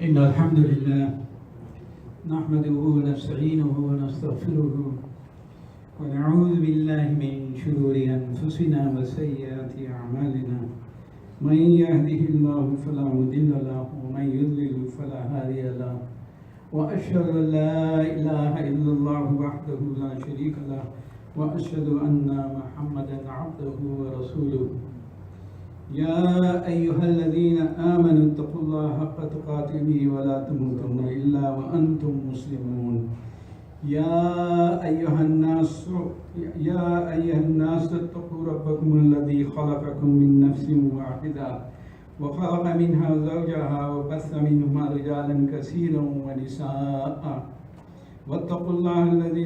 إن الحمد لله نحمده ونستعينه ونستغفره ونعوذ بالله من شرور أنفسنا وسيئات أعمالنا من يهده الله فلا مضل له ومن يضلل فلا هادي له وأشهد أن لا إله إلا الله وحده لا شريك له وأشهد أن محمدا عبده ورسوله يا أيها الذين آمنوا اتقوا الله حق تقاته ولا تموتن إلا وأنتم مسلمون يا أيها الناس اتقوا ربكم الذي خلقكم من نفس واحدة وخلق منها زوجها وبث منهما رجالا كثيرا ونساء واتقوا الله الذي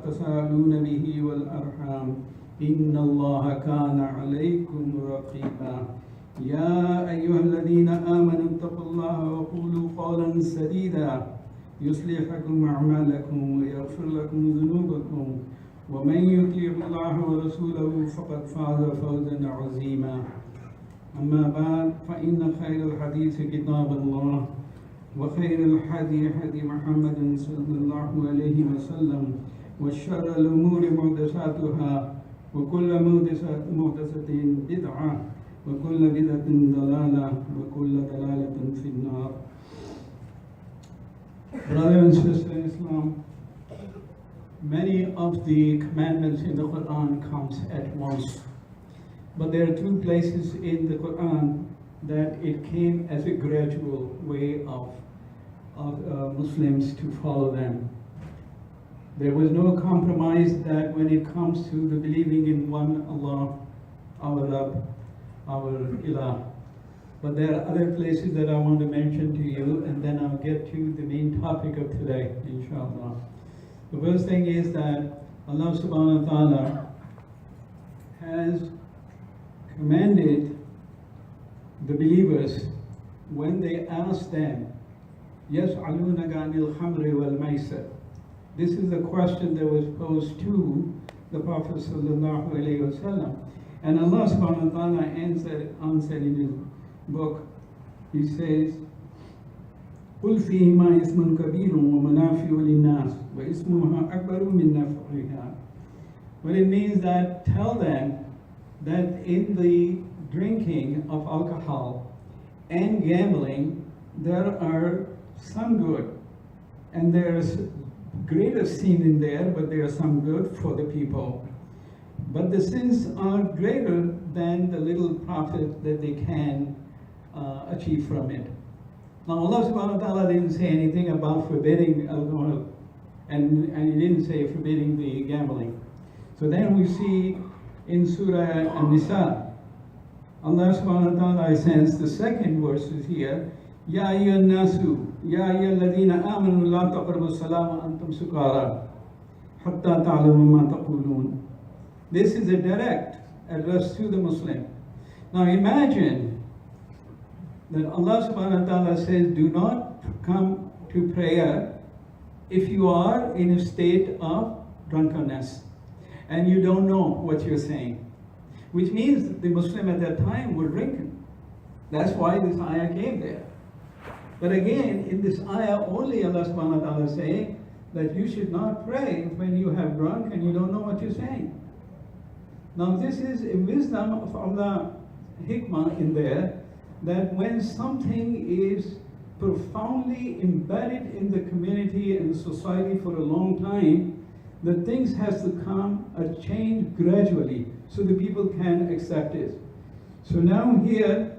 تساءلون به والأرحام إن الله كان عليكم رقيبا يا أيها الذين آمنوا اتقوا الله وقولوا قولا سديدا يصلح لكم أعمالكم ويغفر لكم ذنوبكم ومن يطيع الله ورسوله فقد فاز فوزا عظيما أما بعد فإن خير الحديث كتاب الله وخير الهدي هدي محمد صلى الله عليه وسلم وشر الأمور محدثاتها وكل محدثة بدعة وكل بدعة ضلالة وكل ضلالة في النار. Brothers and sisters in Islam, many of the commandments in the Quran comes at once. But there are two places in the Quran that it came as a gradual way of Muslims to follow them. There was no compromise that when it comes to the believing in one Allah, our Rabb, our Ilah. But there are other places that I want to mention to you, and then I'll get to the main topic of today, inshallah. The first thing is that Allah subhanahu wa ta'ala has commanded the believers when they ask them, يَسْأَلُونَكَ عَنِ الْخَمْرِ وَالْمَيْسِرِ. This is the question that was posed to the Prophet sallallahu alaihi wasallam, and Allah subhanahu wa ta'ala answered in his book. He says, قُلْ فِيهِمَا إِثْمٌ كَبِيرٌ وَمَنَافِعُ لِلنَّاسِ وَإِثْمُهَا أَكْبَرُ مِنْ نَفْعِهَا. Well, it means that tell them that in the drinking of alcohol and gambling, there are some good, and there's greater sin in there, but there are some good for the people. But the sins are greater than the little profit that they can achieve from it. Now Allah subhanahu wa ta'ala didn't say anything about forbidding alcohol, and He didn't say forbidding the gambling. So then we see in Surah An-Nisa, Allah subhanahu wa ta'ala sends the second verses here, Ya ayyuhan nasu, Ya ayyuhalladhina amanu la taqrabu as-salata wa antum sukara hatta ta'lamu ma taqulun. This is a direct address to the Muslim. Now imagine that Allah subhanahu wa ta'ala says, do not come to prayer if you are in a state of drunkenness and you don't know what you're saying. Which means the Muslim at that time were drinking. That's why this ayah came there. But again, in this ayah, only Allah subhanahu wa ta'ala is saying that you should not pray when you have drunk and you don't know what you're saying. Now this is a wisdom of Allah, hikmah in there, that when something is profoundly embedded in the community and society for a long time, the things has to come a change gradually so the people can accept it. So now here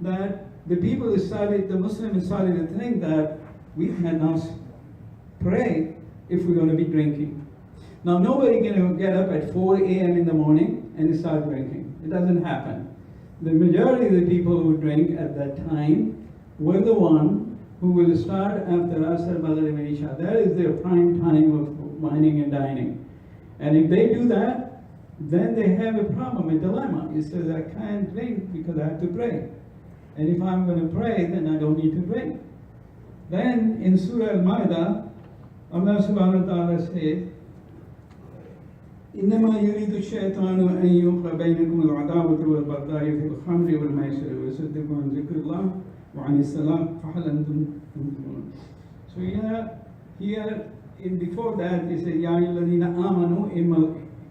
that the people decided, the Muslims decided to think that we cannot pray if we're going to be drinking. Now nobody can get up at 4 a.m. in the morning and start drinking. It doesn't happen. The majority of the people who drink at that time were the one who will start after Asr, Maghrib and Isha. That is their prime time of wining and dining. And if they do that, then they have a problem, a dilemma. It says, I can't drink because I have to pray. And if I'm going to pray, then I don't need to drink. Then in Surah Al-Ma'idah, Allah subhanahu wa ta'ala says, إنما يريد الشيطان أن يوقع بينكم العداوة والبغضاء في الخمر والميسر ويصدكم عن ذكر الله وعن الصلاة فهل أنتم منتهون. So here in before that it says يا أيها الذين آمنوا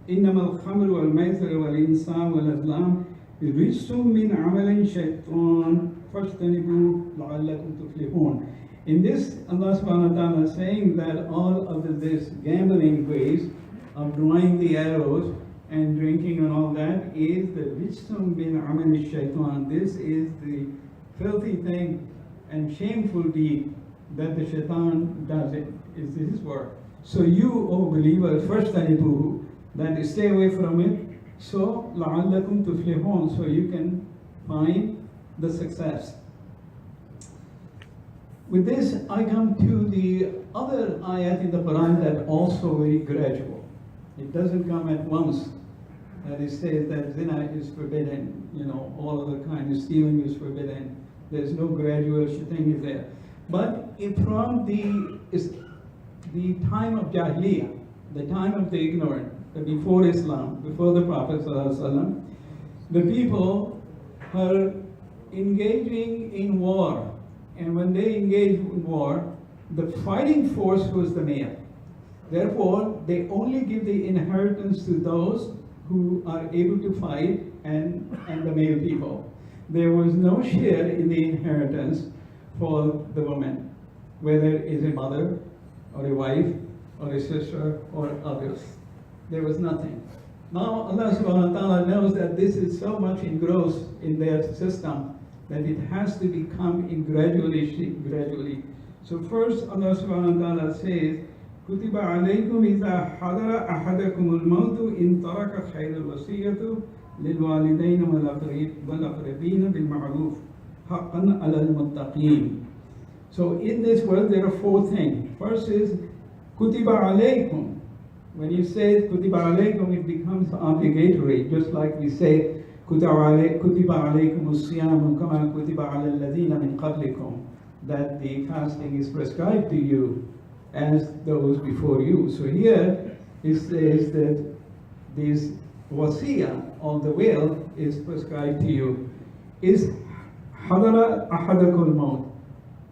إنما الخمر والميسر والأنصاب والأزلام رجس من عمل الشيطان فاجتنبوه لعلكم تفلحون. In this, Allah subhanahu wa ta'ala is saying that all of this gambling ways of drawing the arrows and drinking and all that is the rijsum bin amal shaitan. This is the filthy thing and shameful deed that the shaitan does it. Is his work. So you, O believers, first tanibuhu, that stay away from it. So la'allakum tuflihun, so you can find the success. With this, I come to the other ayat in the Quran that also very gradual. It doesn't come at once. That it says that zina is forbidden, all of the kind of stealing is forbidden. There's no gradual thing is there. But from the time of Jahiliyyah, the time of the ignorant, before Islam, before the Prophet ﷺ, the people were engaging in war. And when they engaged in war, the fighting force was the male. Therefore, they only give the inheritance to those who are able to fight and the male people. There was no share in the inheritance for the woman, whether it is a mother or a wife or a sister or others. There was nothing. Now Allah subhanahu wa ta'ala knows that this is so much engrossed in their system that it has to become gradually. So first Allah subhanahu wa ta'ala says, كُتِبَ عَلَيْكُمْ إِذَا حَضَرَ أَحَدَكُمُ الْمَوْتُ إِنْ تَرَكَ خَيْرَ الْوَصِيَّةُ لِلْوَالِدَيْنِ وَالْأَقْرَبِينَ بِالْمَعْرُوفِ حَقًّا عَلَى الْمُتَّقِينَ. So in this verse there are four things. First is كُتِبَ عَلَيْكُمْ. When you say كُتِبَ عَلَيْكُمْ, it becomes obligatory, just like we say كُتِبَ عَلَيْكُمُ الصِّيَامُ كَمَا كُتِبَ عَلَى الَّذِينَ مِنْ قَبْلِكُمْ, that the fasting is prescribed to you as those before you. So here it says that this wasiyah of the will is prescribed to you. Is حَضَرَ أَحَدَكُمُ الْمَوْتِ,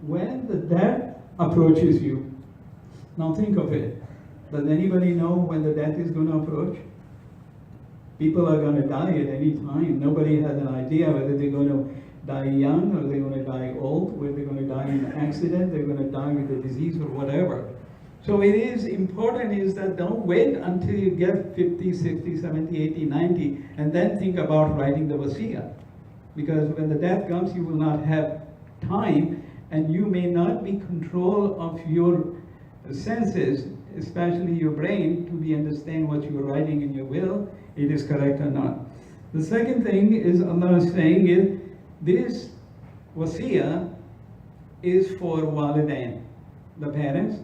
when the death approaches you. Now think of it. Does anybody know when the death is going to approach? People are going to die at any time. Nobody has an idea whether they're going to die young or they're going to die old, whether they're going to die in an accident, they're going to die with a disease or whatever. So it is important is that don't wait until you get 50, 60, 70, 80, 90 and then think about writing the wasiyah. Because when the death comes, you will not have time and you may not be control of your senses, especially your brain, to be understand what you are writing in your will, it is correct or not. The second thing is Allah is saying is this wasiyah is for walidain, the parents,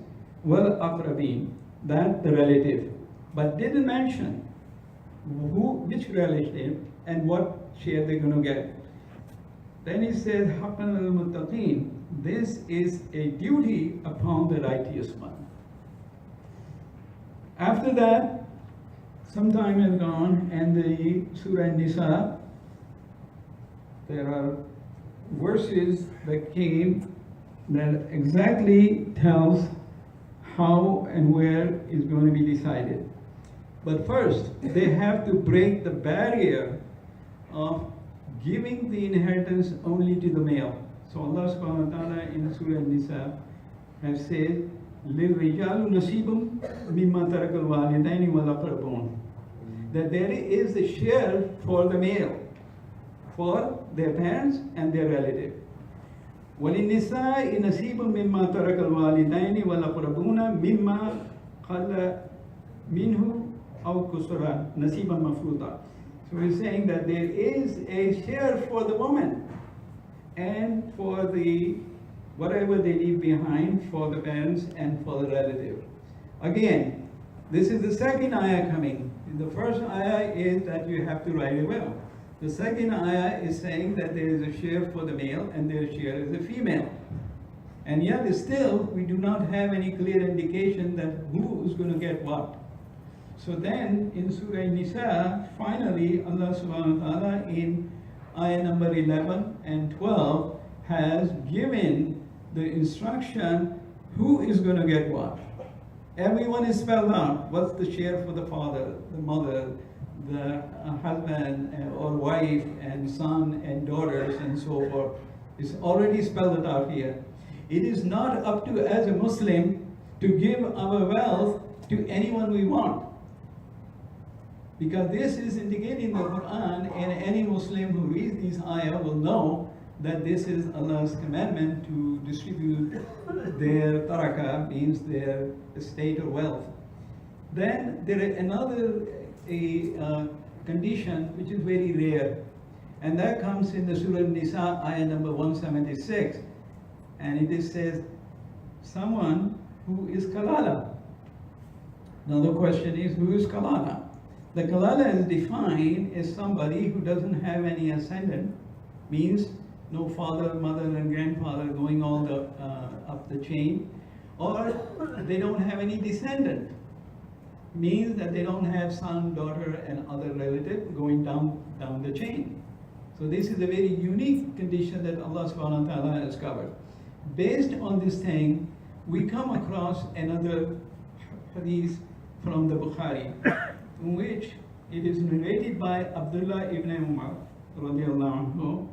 wal aqrabin, that the relative, but didn't mention which relative and what share they're going to get. Then he says haqqan al muttaqin, this is a duty upon the righteous one. After that, some time has gone, and the Surah Nisa, there are verses that came that exactly tells how and where is going to be decided. But first, they have to break the barrier of giving the inheritance only to the male. So Allah subhanahu wa ta'ala in Surah Nisa has said, لِلْرِجَالُ نَصِيبٌ مِمَّا تَرَكَ الْوَالِدَيْنِ وَالْأَقْرَبُونَ, that there is a share for the male, for their parents and their relative. وَلِلنِّسَاءِ نَصِيبٌ مِمَّا تَرَكَ الْوَالِدَيْنِ وَالْأَقْرَبُونَ مِمَّا قَلَّ مِنْهُ أَوْ كُسِرَ نَصِيبًا مَفْرُوضًا. So he's saying that there is a share for the woman and for the whatever they leave behind for the parents and for the relative. Again, this is the second ayah coming. The first ayah is that you have to write a will. The second ayah is saying that there is a share for the male and their share is the female. And yet still we do not have any clear indication that who is going to get what. So then in Surah Nisa, finally Allah subhanahu wa ta'ala in ayah number 11 and 12 has given the instruction who is going to get what. Everyone is spelled out. What's the share for the father, the mother, the husband or wife and son and daughters and so forth. It's already spelled out here. It is not up to as a Muslim to give our wealth to anyone we want. Because this is indicated in the Quran, and any Muslim who reads these ayah will know that this is Allah's commandment to distribute their taraka, means their estate or wealth. Then there is another condition which is very rare, and that comes in the Surah Nisa, ayah number 176, and it says, someone who is kalala. Now the question is, who is kalala? The kalala is defined as somebody who doesn't have any ascendant, means no father, mother, and grandfather going all the up the chain, or they don't have any descendant, means that they don't have son, daughter, and other relative going down the chain. So this is a very unique condition that Allah subhanahu wa ta'ala has covered. Based on this thing, we come across another hadith from the Bukhari, in which it is narrated by Abdullah ibn Umar radiallahu anhu,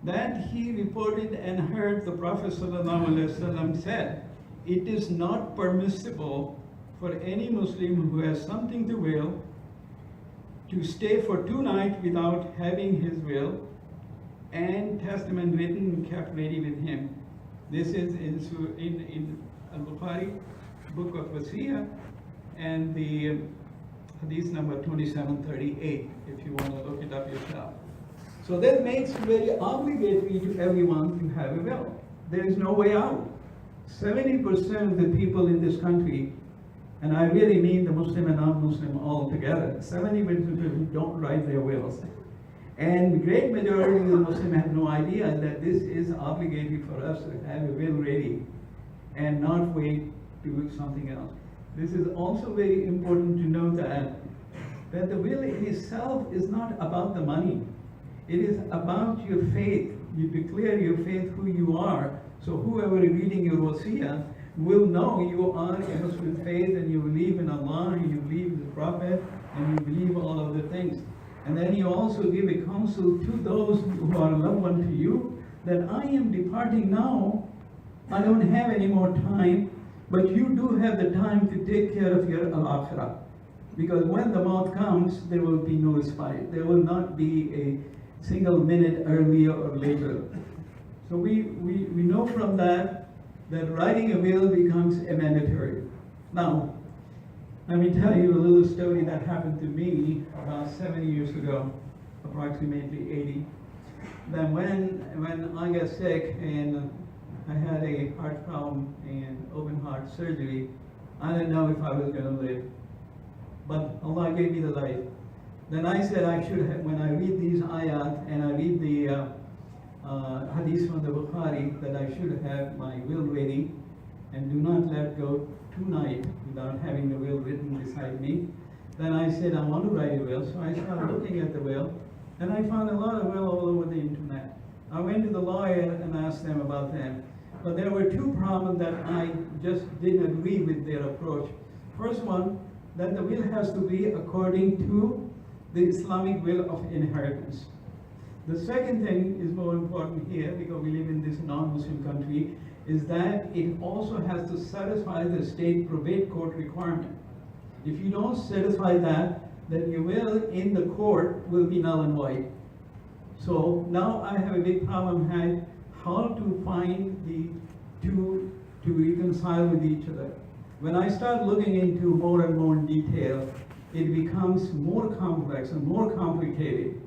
that he reported and heard the Prophet ﷺ said, it is not permissible for any Muslim who has something to will to stay for 2 nights without having his will and testament written and kept ready with him. This is in Al-Bukhari, book of Wasiyah, and the hadith number 2738, if you want to look it up yourself. So that makes it very obligatory to everyone to have a will. There is no way out. 70% of the people in this country, and I really mean the Muslim and non-Muslim all together, 70% of people don't write their wills. And the great majority of the Muslims have no idea that this is obligatory for us to have a will ready and not wait to do something else. This is also very important to know that the will in itself is not about the money. It is about your faith. You declare your faith who you are. So whoever is reading your wasiyah will know you are a Muslim faith and you believe in Allah, and you believe in the Prophet, and you believe all of the things. And then you also give a counsel to those who are loved one to you, that I am departing now. I don't have any more time, but you do have the time to take care of your al-akhirah. Because when the maut comes, there will be no respite. There will not be a single minute earlier or later. So we know from that writing a will becomes a mandatory. Now, let me tell you a little story that happened to me about 7 years ago, approximately 80. Then when I got sick and I had a heart problem and open heart surgery, I didn't know if I was going to live. But Allah gave me the life. Then I said I should have, when I read these ayat and I read the hadith from the Bukhari, that I should have my will ready and do not let go tonight without having the will written beside me. Then I said I want to write a will, so I started looking at the will, and I found a lot of will all over the internet. I went to the lawyer and asked them about them, but there were 2 problems that I just didn't agree with their approach. First one, that the will has to be according to the Islamic will of inheritance. The second thing is more important here, because we live in this non-Muslim country, is that it also has to satisfy the state probate court requirement. If you don't satisfy that, then your will in the court will be null and void. So now I have a big problem had how to find the 2 to reconcile with each other. When I start looking into more and more detail, it becomes more complex and more complicated.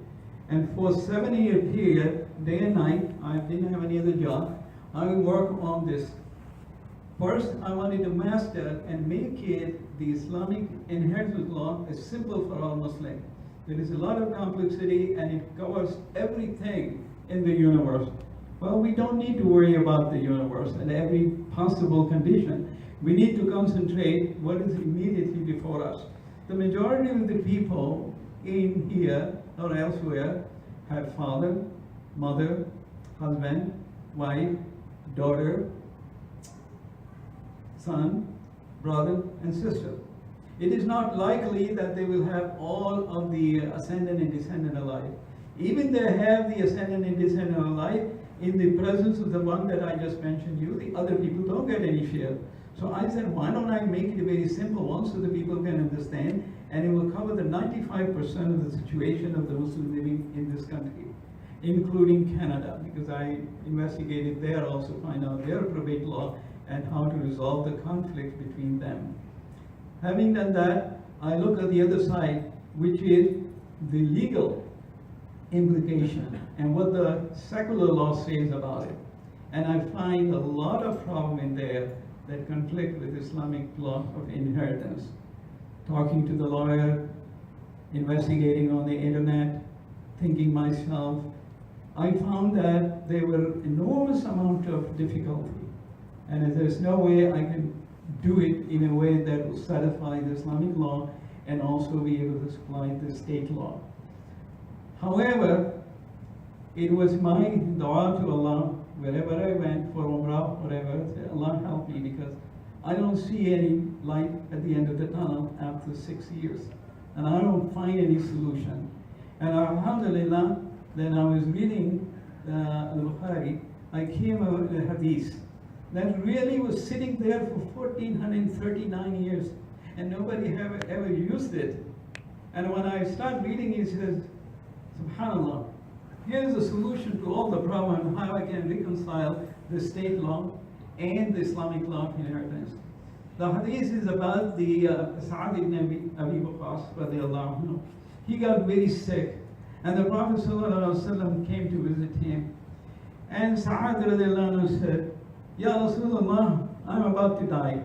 And for a 7-year period, day and night, I didn't have any other job, I would work on this. First, I wanted to master and make it the Islamic inheritance law as simple for all Muslims. There is a lot of complexity and it covers everything in the universe. Well, we don't need to worry about the universe and every possible condition. We need to concentrate what is immediately before us. The majority of the people in here or elsewhere have father, mother, husband, wife, daughter, son, brother, and sister. It is not likely that they will have all of the ascendant and descendant alike. Even they have the ascendant and descendant alike, in the presence of the one that I just mentioned you, the other people don't get any share. So I said, why don't I make it a very simple one so that people can understand, and it will cover the 95% of the situation of the Muslims living in this country, including Canada, because I investigated there also, find out their probate law and how to resolve the conflict between them. Having done that, I look at the other side, which is the legal implication and what the secular law says about it. And I find a lot of problem in there that conflict with Islamic law of inheritance. Talking to the lawyer, investigating on the internet, thinking myself, I found that there were enormous amount of difficulty. And there's no way I can do it in a way that will satisfy the Islamic law and also be able to supply the state law. However, it was my dua to Allah, wherever I went for Umrah, whatever, Allah help me, because I don't see any light at the end of the tunnel after 6 years. And I don't find any solution. And alhamdulillah, then I was reading al-Bukhari, I came over the hadith that really was sitting there for 1439 years, and nobody ever used it. And when I start reading, it says, subhanallah, here's a solution to all the problem, how I can reconcile the state law and the Islamic law of inheritance. The hadith is about the Sa'ad ibn Abi Waqqas radiallahu anhu. He got very sick, and the Prophet ﷺ came to visit him. And Sa'ad radiallahu anhu said, Ya Rasulullah, I'm about to die.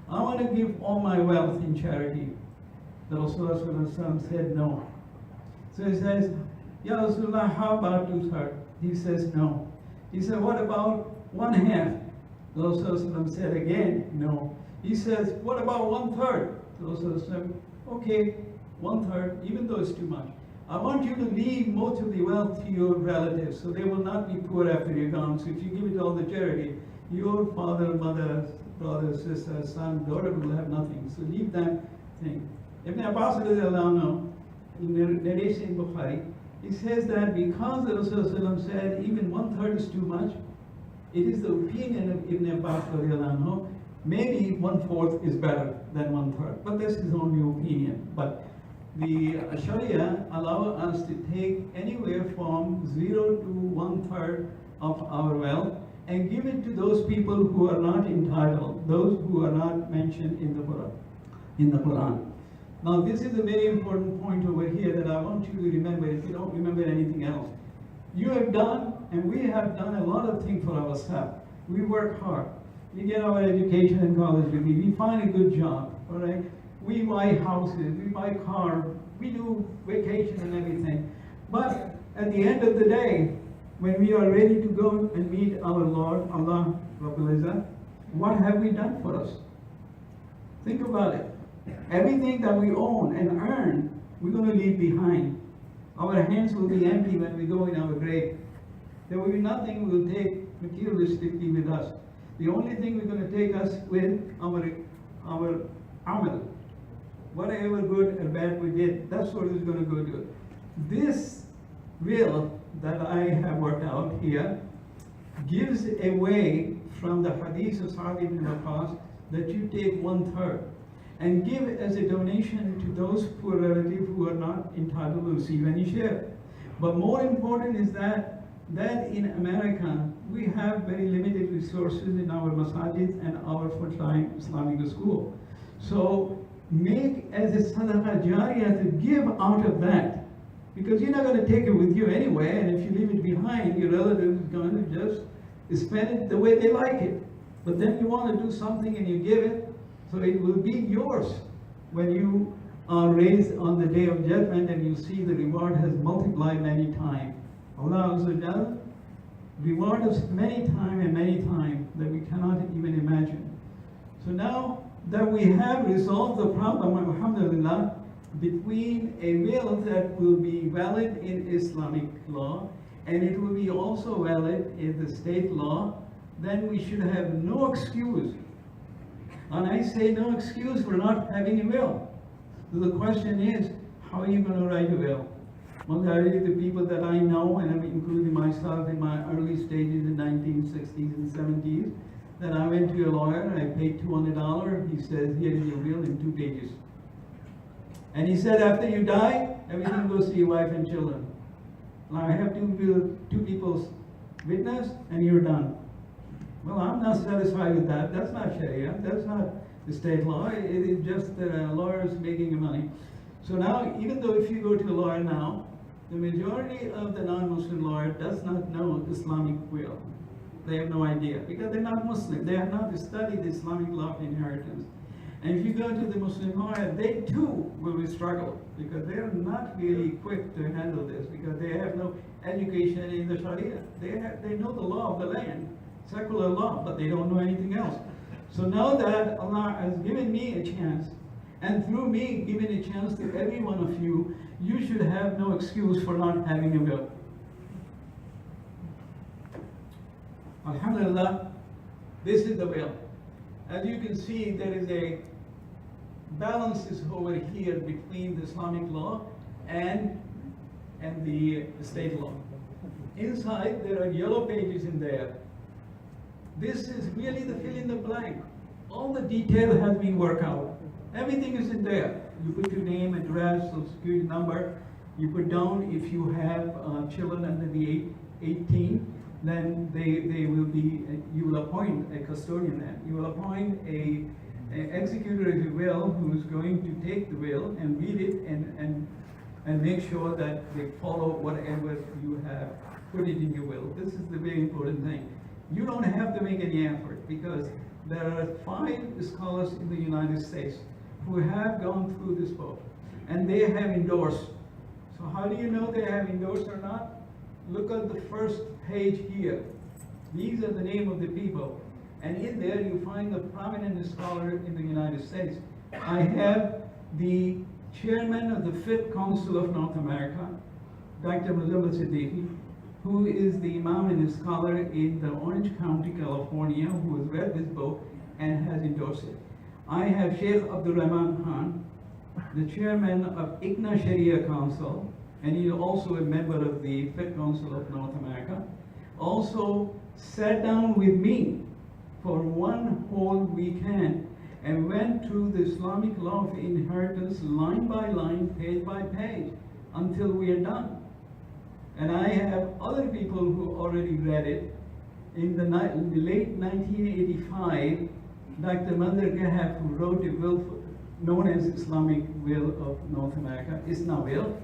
I want to give all my wealth in charity. The Rasulullah ﷺ said no. So he says, Ya Rasulullah, how about 2/3? He says no. He said, what about 1/2? The Rasulullah said again, no. He says, what about 1/3? The Rasulullah said, okay, 1/3, even though it's too much. I want you to leave most of the wealth to your relatives, so they will not be poor after you're gone. So if you give it all the charity, your father, mother, brother, sister, son, daughter will have nothing. So leave that thing. Ibn Abbas in narration in Bukhari, he says that because the Rasulullah said even 1/3 is too much, it is the opinion of Ibn Abbas radiallahu, maybe 1/4 is better than 1/3. But this is only opinion. But the Sharia allow us to take anywhere from 0 to 1/3 of our wealth and give it to those people who are not entitled, those who are not mentioned in the Quran. Now this is a very important point over here that I want you to remember if you don't remember anything else. You have done, and we have done a lot of things for ourselves. We work hard. We get our education and college degree. We find a good job, all right? We buy houses, we buy cars, we do vacation and everything. But at the end of the day, when we are ready to go and meet our Lord, Allah Rabbul Izzah, what have we done for us? Think about it. Everything that we own and earn, we're going to leave behind. Our hands will be empty when we go in our grave. There will be nothing we will take materialistically with us. The only thing we're going to take us with our amal. Whatever good or bad we did, that's what is going to go to. This will that I have worked out here gives away from the hadith of Sa'ad ibn Waqqas that you take 1/3 and give as a donation to those poor relatives who are not entitled to receive any share. But more important is that in America, we have very limited resources in our masajid and our full-time Islamic school. So make as a sadaqah jariyah to give out of that. Because you're not going to take it with you anyway, and if you leave it behind, your relative is going to just spend it the way they like it. But then you want to do something and you give it, so it will be yours when you are raised on the day of judgment and you see the reward has multiplied many times. Allah Azza wa Jal reward us many times that we cannot even imagine. So now that we have resolved the problem, alhamdulillah, between a will that will be valid in Islamic law and it will be also valid in the state law, then we should have no excuse. And I say no excuse for not having a will. So the question is, how are you going to write a will? Majority of the people that I know, and I'm including myself in my early stages in 1960s and 70s, that I went to a lawyer, I paid $200, he says, here is your will in 2 pages. And he said, after you die, everything goes to your wife and children. Now I have two people's witness, and you're done. Well, I'm not satisfied with that. That's not Sharia. That's not the state law. It is just lawyers making money. So now, even though if you go to a lawyer now, the majority of the non-Muslim lawyer does not know Islamic will. They have no idea because they're not Muslim. They have not studied Islamic law of inheritance. And if you go to the Muslim lawyer, they too will struggle because they are not really equipped to handle this because they have no education in the Sharia. They know the law of the land, secular law, but they don't know anything else. So now that Allah has given me a chance, and through me giving a chance to every one of you, you should have no excuse for not having a will. Alhamdulillah, this is the will. As you can see, there is a balance over here between the Islamic law and the state law. Inside, there are yellow pages in there. This is really the fill in the blank. All the detail has been worked out. Everything is in there. You put your name, address, social security number. You put down if you have children under the 18, then they will be, you will appoint a custodian then. You will appoint a executor of the will who is going to take the will and read it and make sure that they follow whatever you have put it in your will. This is the very important thing. You don't have to make any effort because there are 5 scholars in the United States who have gone through this book and they have endorsed. So how do you know they have endorsed or not? Look at the first page here. These are the name of the people. And in there you find the prominent scholar in the United States. I have the chairman of the 5th Council of North America, Dr. Majid, who is the imam and scholar in the Orange County, California, who has read this book and has endorsed it. I have Sheikh Abdul Rahman Khan, the chairman of ICNA Sharia Council, and he is also a member of the 5th Council of North America, also sat down with me for one whole weekend and went through the Islamic law of inheritance line by line, page by page, until we are done. And I have other people who already read it. In the late 1985, Dr. Mandir Gahab, who wrote a will known as Islamic Will of North America, ISNA Will,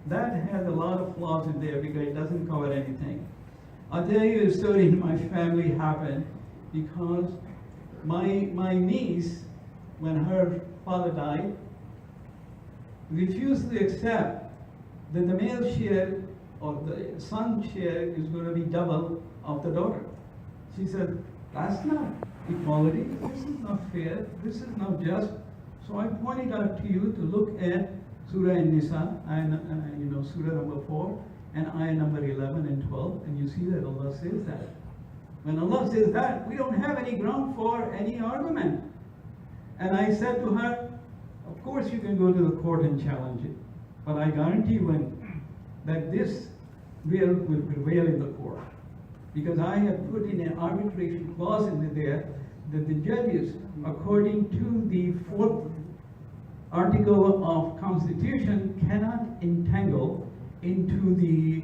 that has a lot of flaws in there because it doesn't cover anything. I'll tell you a story in my family happened because my niece, when her father died, refused to accept that the male share or the son share is going to be double of the daughter. She said, that's not equality, this is not fair, this is not just. So I pointed out to you to look at Surah An-Nisa, Surah number 4, and ayah number 11 and 12, and you see that Allah says that. When Allah says that, we don't have any ground for any argument. And I said to her, of course you can go to the court and challenge it, but I guarantee you that this will prevail in the court. Because I have put in an arbitration clause in there that the judges, according to the 4th article of Constitution, cannot entangle into the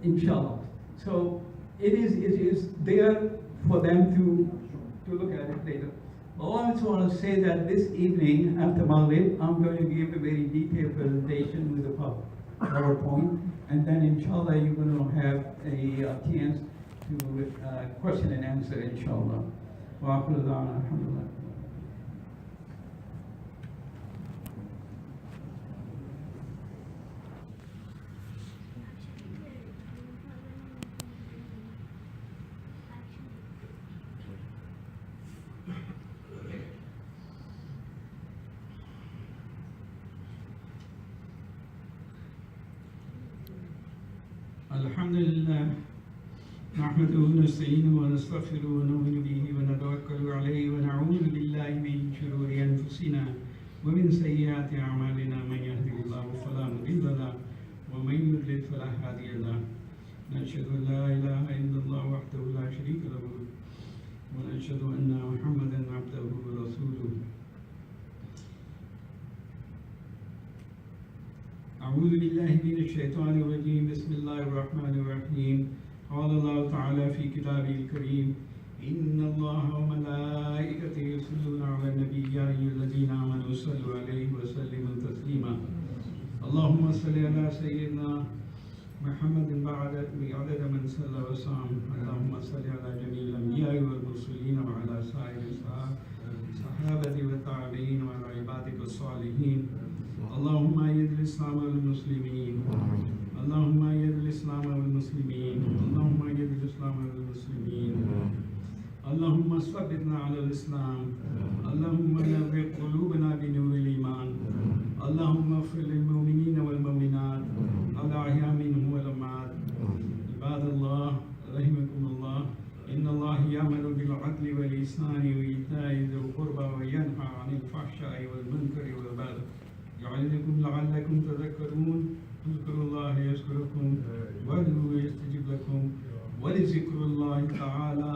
inshallah. So it is there for them to look at it later. I also want to say that this evening after Maghrib, I'm going to give a very detailed presentation with a PowerPoint, and then inshallah you're going to have a chance to question and answer inshallah. Wa akhiru da'wana alhamdulillah. الحمد لله نحمده ونستعينه ونستغفره ونؤمن به ونتوكل عليه ونعوذ بالله من شرور أنفسنا ومن سيئات أعمالنا من يهده الله فلا مضل له ومن يضلل فلا هادي له نشهد أن لا إله إلا الله وحده لا شريك له ونشهد أن محمدا عبده ورسوله أعوذ بالله من الشيطان الرجيم بسم الله الرحمن الرحيم قال الله تعالى في كتابه الكريم إن الله وملائكته يصلون على النبي يا أيها الذين آمنوا صلوا عليه وسلموا تسليما اللهم صل على سيدنا محمد بعدد من صلى وصام اللهم صل على جميع الأنبياء والمرسلين وعلى سائر الصحابة والتابعين وعلى عبادك الصالحين اللهم أيد الإسلام والمسلمين اللهم أيد الإسلام والمسلمين اللهم أيد الإسلام والمسلمين اللهم ثبتنا على الإسلام اللهم نور قلوبنا بنور الإيمان اللهم اغفر للمؤمنين والمؤمنات الأحياء منهم والأموات عباد الله رحمكم الله إن الله يأمر بالعدل والإحسان وإيتاء ذي القربى وينهى عن الفحشاء والمنكر والبغي يعظكم لعلكم تذكرون اذكروا الله يذكركم وادعوه يستجب لكم ولذكر الله تعالى